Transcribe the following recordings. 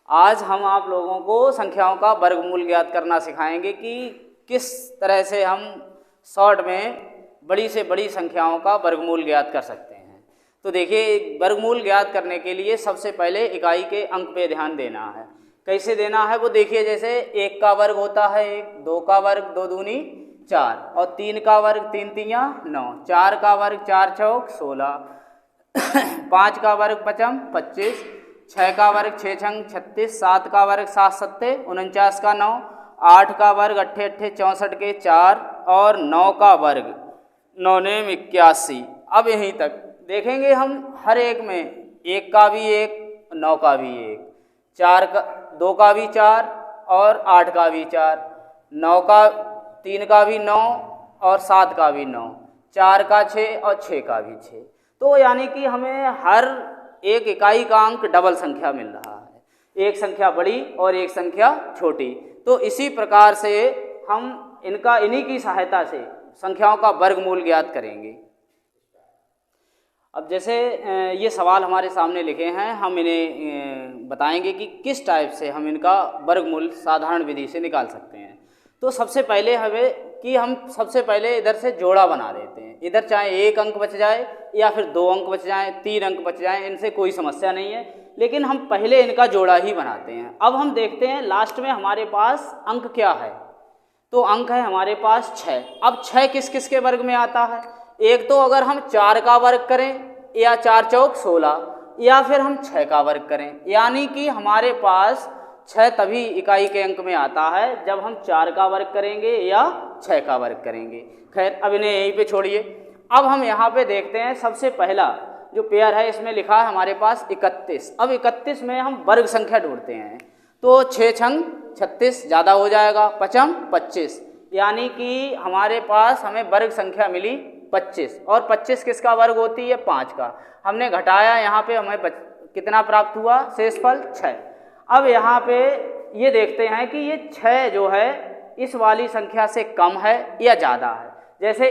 आज हम आप लोगों को संख्याओं का वर्गमूल ज्ञात करना सिखाएंगे कि किस तरह से हम शॉर्ट में बड़ी से बड़ी संख्याओं का वर्गमूल ज्ञात कर सकते हैं। तो देखिए, वर्गमूल ज्ञात करने के लिए सबसे पहले इकाई के अंक पे ध्यान देना है। कैसे देना है वो देखिए, जैसे 1 का वर्ग होता है 1, 2 का वर्ग 2 दूनी 4, और 3 का वर्ग 3 तियां 9, 4 का वर्ग 4 चौक 16, 5 का वर्ग 5 25, 6 का वर्ग 6 छंग 36, 7 का वर्ग 7 सत्ते 49 का 9, 8 का वर्ग 8 8 64 के 4, और 9 का वर्ग 9 नेम 81। अब यहीं तक देखेंगे हम हर एक में 1 का भी 1, 9 का भी 1, 4 का 2 का भी 4, और 8 का भी 4, 9 का 3 का भी 9, और 7 का भी 9, 4 का 6, और 6 का भी 6। तो यानी कि हमें हर एक इकाई का अंक डबल संख्या मिल रहा है, एक संख्या बड़ी और एक संख्या छोटी। तो इसी प्रकार से हम इन्हीं की सहायता से संख्याओं का वर्गमूल ज्ञात करेंगे। अब जैसे ये सवाल हमारे सामने लिखे हैं, हम इन्हें बताएंगे कि किस टाइप से हम इनका वर्गमूल साधारण विधि से निकाल सकते हैं। तो सबसे पहले हम सबसे पहले इधर से जोड़ा बना देते हैं। इधर चाहे 1 अंक बच जाए या फिर 2 अंक बच जाए, 3 अंक बच जाए, इनसे कोई समस्या नहीं है, लेकिन हम पहले इनका जोड़ा ही बनाते हैं। अब हम देखते हैं लास्ट में हमारे पास अंक क्या है। तो अंक है हमारे पास 6। अब 6 किस किस के वर्ग में आता है? एक तो अगर हम 4 का वर्ग करें, या 4 चौक 16, या फिर हम 6 का वर्ग करें, यानी कि हमारे पास 6 तभी इकाई के अंक में आता है जब हम 4 का वर्ग करेंगे या 6 का वर्ग करेंगे। खैर, अब इन्हें यहीं पे छोड़िए। अब हम यहाँ पे देखते हैं सबसे पहला जो पेयर है, इसमें लिखा है हमारे पास 31। अब 31 में हम वर्ग संख्या ढूंढते हैं। तो 6 छंग 36 ज़्यादा हो जाएगा, 5 25, यानी कि हमारे पास हमें वर्ग संख्या मिली 25, और 25 किसका वर्ग होती है? 5 का। हमने घटाया, यहाँ पे हमें कितना प्राप्त हुआ? शेषफल 6। अब यहाँ पे ये देखते हैं कि ये 6 जो है इस वाली संख्या से कम है या ज़्यादा है। जैसे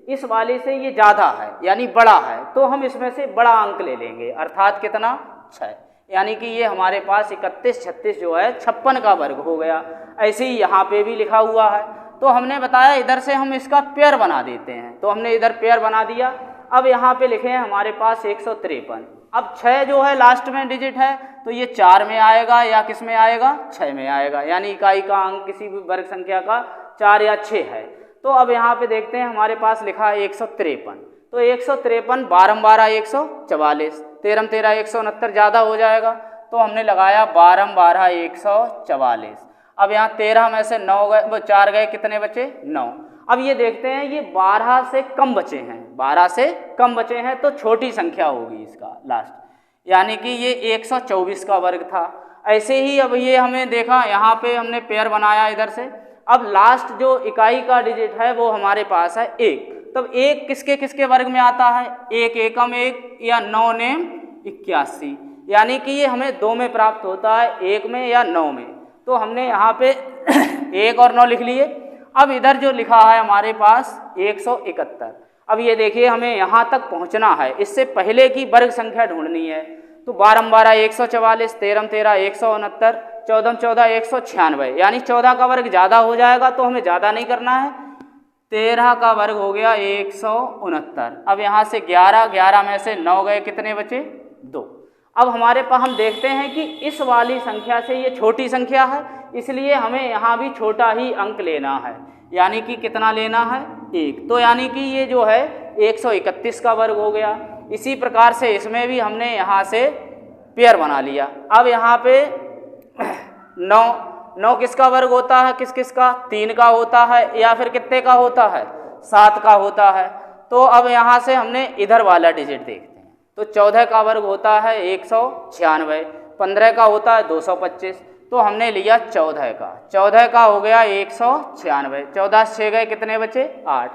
इस वाली से ये ज़्यादा है यानी बड़ा है, तो हम इसमें से बड़ा अंक ले लेंगे, अर्थात कितना? 6, यानी कि ये हमारे पास 31 36 जो है 56 का वर्ग हो गया। ऐसे ही यहाँ पे भी लिखा हुआ है। तो हमने बताया इधर से हम इसका पेयर बना देते हैं, तो हमने इधर पेयर बना दिया। अब यहाँ पे लिखे हैं हमारे पास 153। अब 6 जो है लास्ट में डिजिट है, तो ये 4 में आएगा या किस में आएगा? 6 में आएगा, यानी इकाई का अंक किसी भी वर्ग संख्या का 4 या 6 है। तो अब यहाँ पे देखते हैं हमारे पास लिखा है 153। तो 153 12 12 144, 13 13 169 ज़्यादा हो जाएगा, तो हमने लगाया 12 12 144। अब यहाँ 13 में से 9 गए, वो 4 गए, कितने बचे? 9। अब ये देखते हैं ये 12 से कम बचे हैं, 12 से कम बचे हैं, तो छोटी संख्या होगी इसका लास्ट, यानी कि ये 124 का वर्ग था। ऐसे ही अब ये हमें देखा, यहाँ पे हमने पेयर बनाया इधर से। अब लास्ट जो इकाई का डिजिट है वो हमारे पास है 1। तब 1 किसके किसके वर्ग में आता है? 1 एकम 1 या 9 नेम 81, यानी कि ये हमें 2 में प्राप्त होता है, 1 में या 9 में। तो हमने यहाँ पे 1 और 9 लिख लिए। अब इधर जो लिखा है हमारे पास 171। अब ये देखिए, हमें यहाँ तक पहुँचना है, इससे पहले की वर्ग संख्या ढूंढनी है। तो 12 12 144, 13 13 169, 14 14 196, यानी 14 का वर्ग ज़्यादा हो जाएगा, तो हमें ज़्यादा नहीं करना है। 13 का वर्ग हो गया 169। अब यहाँ से 11 में से 9 गए, कितने बचे? 2। अब हमारे पास हम देखते हैं कि इस वाली संख्या से ये छोटी संख्या है, इसलिए हमें यहाँ भी छोटा ही अंक लेना है, यानी कि कितना लेना है? 1। तो यानी कि ये जो है 131 का वर्ग हो गया। इसी प्रकार से इसमें भी हमने यहाँ से पेयर बना लिया। अब यहाँ पे 9 किसका वर्ग होता है? किस किस का? 3 का होता है, या फिर कितने का होता है? 7 का होता है। तो अब यहाँ से हमने इधर वाला डिजिट देखते हैं। तो 14 का वर्ग होता है 196, 15 का होता है 225, तो हमने लिया 14 का। 14 का हो गया 196, 14 से 6 गए, कितने बचे? 8।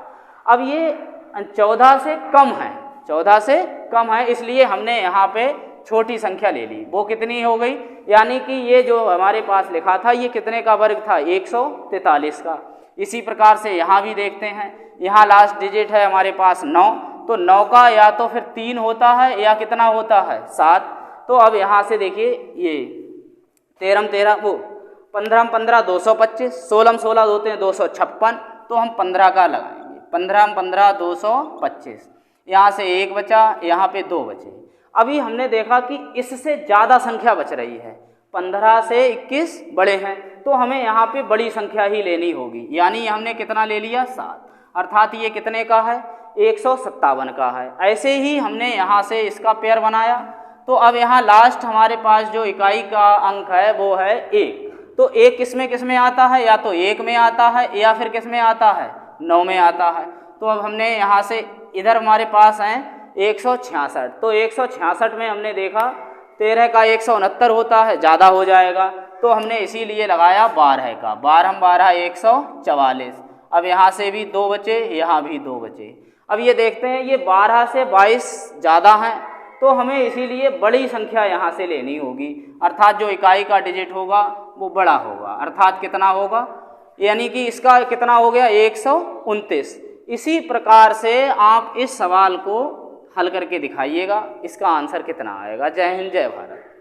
अब ये 14 से कम है, 14 से कम है, इसलिए हमने यहाँ पे छोटी संख्या ले ली। वो कितनी हो गई? यानी कि ये जो हमारे पास लिखा था ये कितने का वर्ग था? 143 का। इसी प्रकार से यहाँ भी देखते हैं, यहाँ लास्ट डिजिट है हमारे पास 9, तो 9 का या तो फिर 3 होता है या कितना होता है? 7। तो अब यहाँ से देखिए ये 13 13 वो 15 15 225, 16 16 होते हैं 256, तो हम 15 का लगाएंगे। 15 15 225, यहाँ से 1 बचा, यहाँ पे 2 बचे। अभी हमने देखा कि इससे ज़्यादा संख्या बच रही है, 15 से 21 बड़े हैं, तो हमें यहाँ पे बड़ी संख्या ही लेनी होगी। यानी हमने कितना ले लिया 7, अर्थात ये कितने का है 157 का है। ऐसे ही हमने यहाँ से इसका पेयर बनाया, तो अब यहाँ लास्ट हमारे पास जो इकाई का अंक है वो है 1। तो 1 किस में आता है, या तो 1 में आता है या फिर किस में आता है 9 में आता है। तो अब हमने यहाँ से इधर हमारे पास हैं 166, तो 166 में हमने देखा 13 का 169 होता है, ज़्यादा हो जाएगा, तो हमने इसीलिए लगाया 12 का। 12 12 144। अब यहाँ से भी 2 बचे, यहाँ भी 2 बचे। अब ये देखते हैं ये 12 से 22 ज़्यादा हैं, तो हमें इसीलिए बड़ी संख्या यहाँ से लेनी होगी, अर्थात जो इकाई का डिजिट होगा वो बड़ा होगा। अर्थात कितना होगा, यानी कि इसका कितना हो गया 129। इसी प्रकार से आप इस सवाल को हल करके दिखाइएगा, इसका आंसर कितना आएगा। जय हिंद, जय भारत।